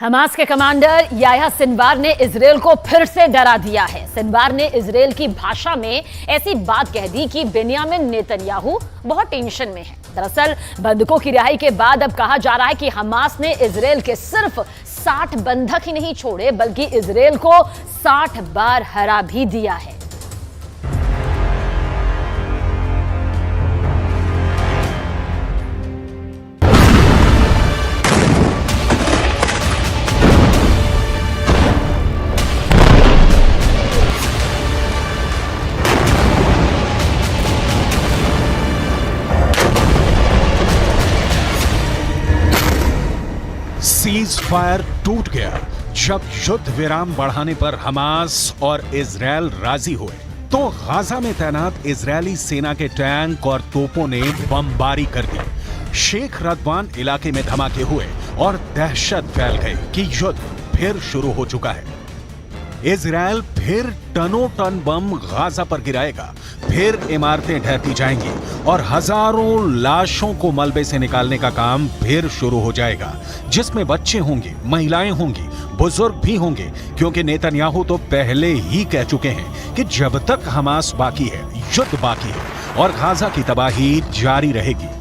Hamas के commander Yahya Sinwar ने Israel को फिर से डरा दिया है। सिनवार ने इजरायल की भाषा में ऐसी बात कह दी कि बेंयामिन नेतन्याहू बहुत टेंशन में है। दरअसल बंधकों की रिहाई के बाद अब कहा जा रहा है कि हमास ने इजरायल के सिर्फ 60 बंधक ही नहीं छोड़े बल्कि इजरायल को 60 बार हरा भी दिया है। सीज फायर टूट गया। जब युद्ध विराम बढ़ाने पर हमास और इजरायल राजी हुए तो गाजा में तैनात इजरायली सेना के टैंक और तोपों ने बमबारी कर दी। शेख रदवान इलाके में धमाके हुए और दहशत फैल गई कि युद्ध फिर शुरू हो चुका है। इजरायल फिर टनों टन बम गाजा पर गिराएगा, फिर इमारतें ढहती जाएंगी और हजारों लाशों को मलबे से निकालने का काम फिर शुरू हो जाएगा, जिसमें बच्चे होंगे, महिलाएं होंगी, बुजुर्ग भी होंगे, क्योंकि नेतन्याहू तो पहले ही कह चुके हैं कि जब तक हमास बाकी है, युद्ध बाकी है और गाजा की तबाही जारी रहेगी।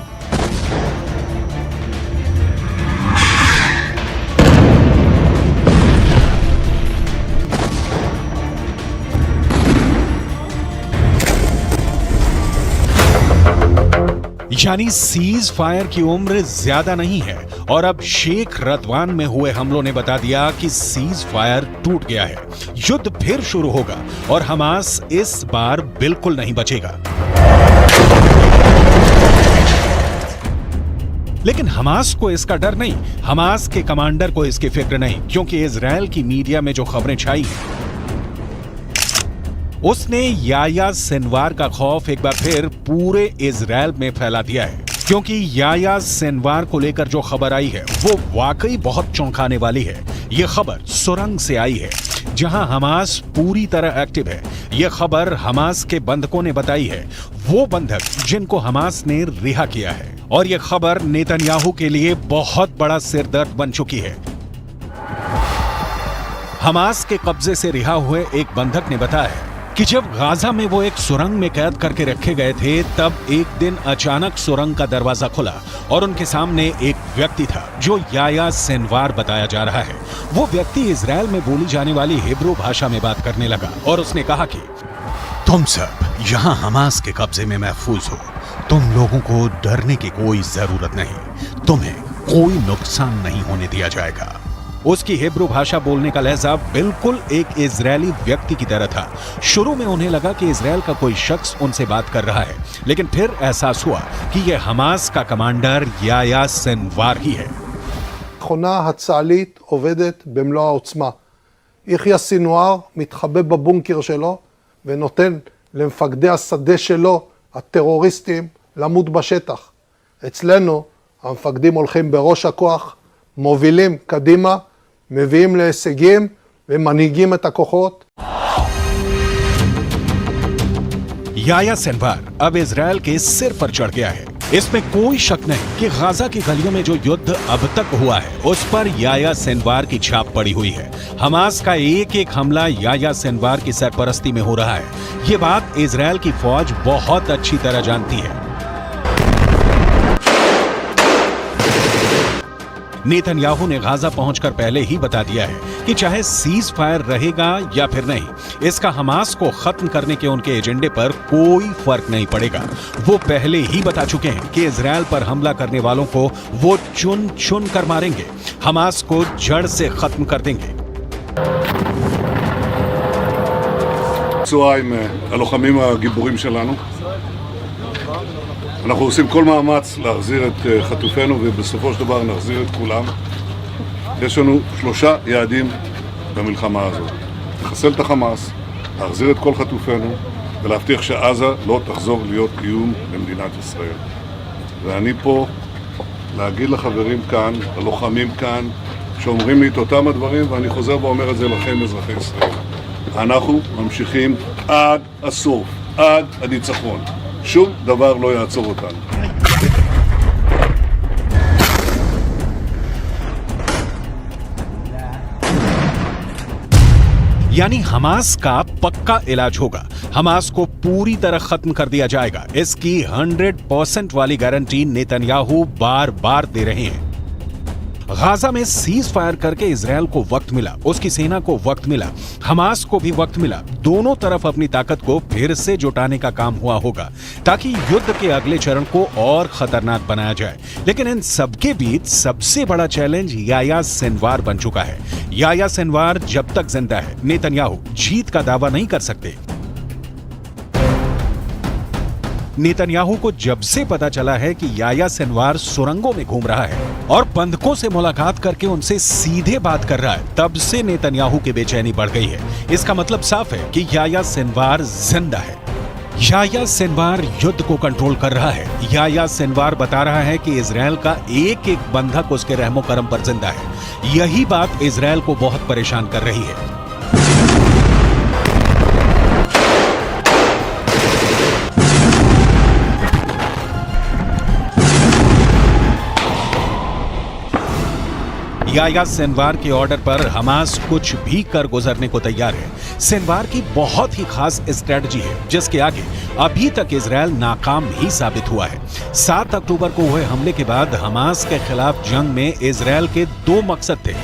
यानी सीज फायर की उम्र ज्यादा नहीं है और अब शेख रदवान में हुए हमलों ने बता दिया कि सीज फायर टूट गया है। युद्ध फिर शुरू होगा और हमास इस बार बिल्कुल नहीं बचेगा। लेकिन हमास को इसका डर नहीं, हमास के कमांडर को इसकी फिक्र नहीं, क्योंकि इजरायल की मीडिया में जो खबरें छाई हैं उसने याह्या सिनवार का खौफ एक बार फिर पूरे इजरायल में फैला दिया है। क्योंकि याह्या सिनवार को लेकर जो खबर आई है वो वाकई बहुत चौंकाने वाली है। ये खबर सुरंग से आई है जहां हमास पूरी तरह एक्टिव है। ये खबर हमास के बंधकों ने बताई है, वो बंधक जिनको हमास ने रिहा किया है। और ये खबर नेतन्याहू के लिए बहुत बड़ा सिरदर्द बन चुकी है। हमास के कब्जे से रिहा हुए एक बंधक ने बताया कि जब गाजा में वो एक सुरंग में कैद करके रखे गए थे तब एक दिन अचानक सुरंग का दरवाजा खुला और उनके सामने एक व्यक्ति था जो याह्या सिनवार बताया जा रहा है। वो व्यक्ति इजरायल में बोली जाने वाली हिब्रू भाषा में बात करने लगा और उसने कहा कि तुम सब यहाँ हमास के कब्जे में महफूज हो, तुम लोगों को डरने की कोई जरूरत नहीं, तुम्हें कोई नुकसान नहीं होने दिया जाएगा। उसकी हिब्रू भाषा बोलने का लहजा बिल्कुल एक इजरायली व्यक्ति की तरह था। शुरू में उन्हें लगा कि इजरायल का कोई शख्स उनसे बात कर रहा है, लेकिन फिर एहसास हुआ कि यह हमास का कमांडर याह्या सिनवार ही है। המכונה הצה"לית עובדת במלוא העוצמה. יחיא סינואר מתחבא בבונקר שלו ונותן למפקדי השדה שלו, הטרוריסטים, למות בשטח. אצלנו המפקדים הולכים בראש הכוח, מובילים קדימה, מביאים להישגים ומנהיגים את הכוחות. याह्या सिनवार अब इजरायल के सिर पर चढ़ गया है। इसमें कोई शक नहीं कि गाजा की गलियों में जो युद्ध अब तक हुआ है उस पर याह्या सिनवार की छाप पड़ी हुई है। हमास का एक एक हमला याह्या सिनवार की सरपरस्ती में हो रहा है। ये बात इजरायल की फौज बहुत अच्छी तरह जानती है। नेतन्याहू ने गाजा पहुंचकर पहले ही बता दिया है कि चाहे सीज फायर रहेगा या फिर नहीं, इसका हमास को खत्म करने के उनके एजेंडे पर कोई फर्क नहीं पड़ेगा। वो पहले ही बता चुके हैं कि इजरायल पर हमला करने वालों को वो चुन चुन कर मारेंगे, हमास को जड़ से खत्म कर देंगे। צהריים הלוחמים הגיבורים שלנו. אנחנו עושים כל מאמץ להחזיר את חטופינו ובסופו של דבר נחזיר את כולם. יש לנו 3 יעדים במלחמה הזאת. לחסל את החמאס, להחזיר את כל חטופינו ולהבטיח שעזה לא תחזור להיות איום למדינת ישראל. ואני פה להגיד לחברים כאן, ללוחמים כאן, שאומרים לי את אותם הדברים, ואני חוזר ואומר את זה לכם אזרחי ישראל. אנחנו ממשיכים עד הסוף, עד הניצחון. שום דבר לא יעצור אותנו. यानी हमास का पक्का इलाज होगा, हमास को पूरी तरह खत्म कर दिया जाएगा। इसकी 100% वाली गारंटी नेतन्याहू बार बार दे रहे हैं। गाजा में सीज फायर करके इजरायल को वक्त मिला, उसकी सेना को वक्त मिला, हमास को भी वक्त मिला। दोनों तरफ अपनी ताकत को फिर से जुटाने का काम हुआ होगा ताकि युद्ध के अगले चरण को और खतरनाक बनाया जाए। लेकिन इन सबके बीच सबसे बड़ा चैलेंज याह्या सिनवार बन चुका है। याह्या सिनवार जब तक जिंदा है, नेतन्याहू जीत का दावा नहीं कर सकते। नेतन्याहू को जब से पता चला है कि याह्या सिनवार सुरंगों में घूम रहा है और बंधकों से मुलाकात करके उनसे सीधे बात कर रहा है, तब से नेतन्याहू की बेचैनी बढ़ गई है। इसका मतलब साफ है कि याह्या सिनवार जिंदा है। याह्या सिनवार युद्ध को कंट्रोल कर रहा है। याह्या सिनवार बता रहा है कि इजरायल का एक एक बंधक उसके रहमो करम पर जिंदा है। यही बात इजरायल को बहुत परेशान कर रही है। याह्या सिनवार के ऑर्डर पर हमास कुछ भी कर गुजरने को तैयार है। सिनवार की बहुत ही खास स्ट्रेटजी है जिसके आगे अभी तक इजरायल नाकाम ही साबित हुआ है। 7 अक्टूबर को हुए हमले के बाद हमास के खिलाफ जंग में इजरायल के 2 मकसद थे।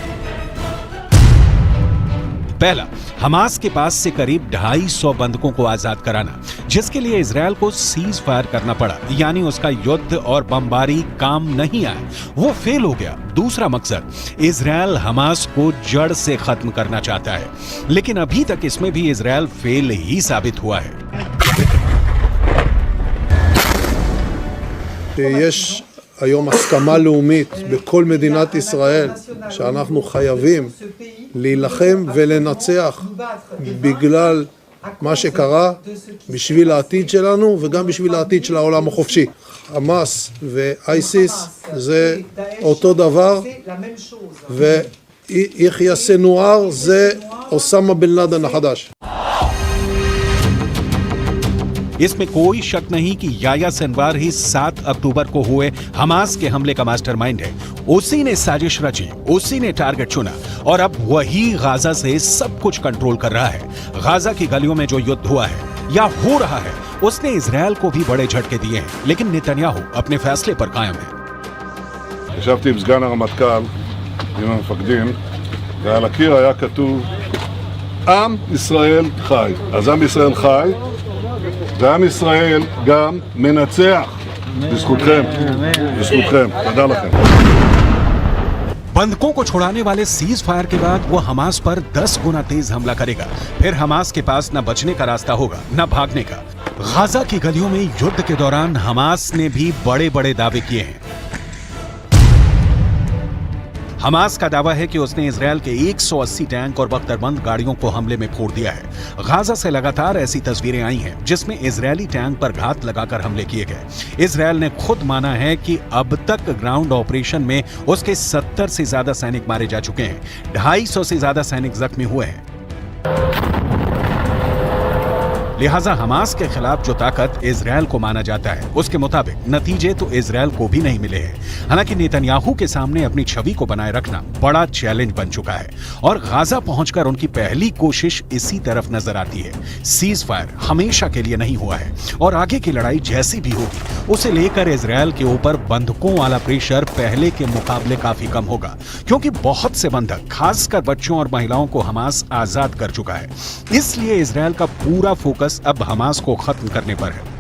पहला, हमास के पास से करीब 250 बंधकों को आजाद कराना, जिसके लिए इजरायल को सीज फायर करना पड़ा, यानी उसका युद्ध और बमबारी काम नहीं आया, वो फेल हो गया। दूसरा मकसद, इजरायल हमास को जड़ से खत्म करना चाहता है, लेकिन अभी तक इसमें भी इजरायल फेल ही साबित हुआ है। יש היום הסכמה לאומית בכל מדינת ישראל שאנחנו חייבים להילחם ולנצח בגלל מה שקרה, בשביל העתיד שלנו וגם בשביל העתיד של העולם החופשי. חמאס ואייסיס זה אותו דבר, ויחיא סנואר זה אוסמה בן לאדן החדש. इसमें कोई शक नहीं कि याह्या सिनवार ही 7 अक्टूबर को हुए हमास के हमले का मास्टरमाइंड है। उसी ने साजिश रची, उसी ने टारगेट चुना और अब वही गाजा से सब कुछ कंट्रोल कर रहा है। गाजा की गलियों में जो युद्ध हुआ है या हो रहा है, उसने इजरायल को भी बड़े झटके दिए हैं, लेकिन नेतन्याहू अपने फैसले पर कायम है। ישבתי עם סגן הרמטכ"ל, עם המפקדים, ועל הקיר היה כתוב עם ישראל חי. אז עם ישראל חי, ועם ישראל גם מנצח. בזכותכם, בזכותכם. תודה לכם. बंधकों को छुड़ाने वाले सीज फायर के बाद वो हमास पर 10 गुना तेज हमला करेगा। फिर हमास के पास न बचने का रास्ता होगा न भागने का। गाजा की गलियों में युद्ध के दौरान हमास ने भी बड़े बड़े दावे किए हैं। हमास का दावा है कि उसने इजरायल के 180 टैंक और बख्तरबंद गाड़ियों को हमले में फोड़ दिया है। गाजा से लगातार ऐसी तस्वीरें आई हैं जिसमें इजरायली टैंक पर घात लगाकर हमले किए गए। इजरायल ने खुद माना है कि अब तक ग्राउंड ऑपरेशन में उसके 70 से ज्यादा सैनिक मारे जा चुके हैं, 250 से ज्यादा सैनिक जख्मी हुए हैं। लिहाजा हमास के खिलाफ जो ताकत इजरायल को माना जाता है, उसके मुताबिक नतीजे तो इजरायल को भी नहीं मिले हैं। हालांकि नेतन्याहू के सामने अपनी छवि को बनाए रखना बड़ा चैलेंज बन चुका है और गाजा पहुंचकर उनकी पहली कोशिश इसी तरफ नजर आती है। सीज फायर हमेशा के लिए नहीं हुआ है और आगे की लड़ाई जैसी भी होगी, उसे लेकर इजरायल के ऊपर बंधकों वाला प्रेशर पहले के मुकाबले काफी कम होगा, क्योंकि बहुत से बंधक, खासकर बच्चों और महिलाओं को हमास आजाद कर चुका है। इसलिए इजरायल का पूरा फोकस अब हमास को खत्म करने पर है।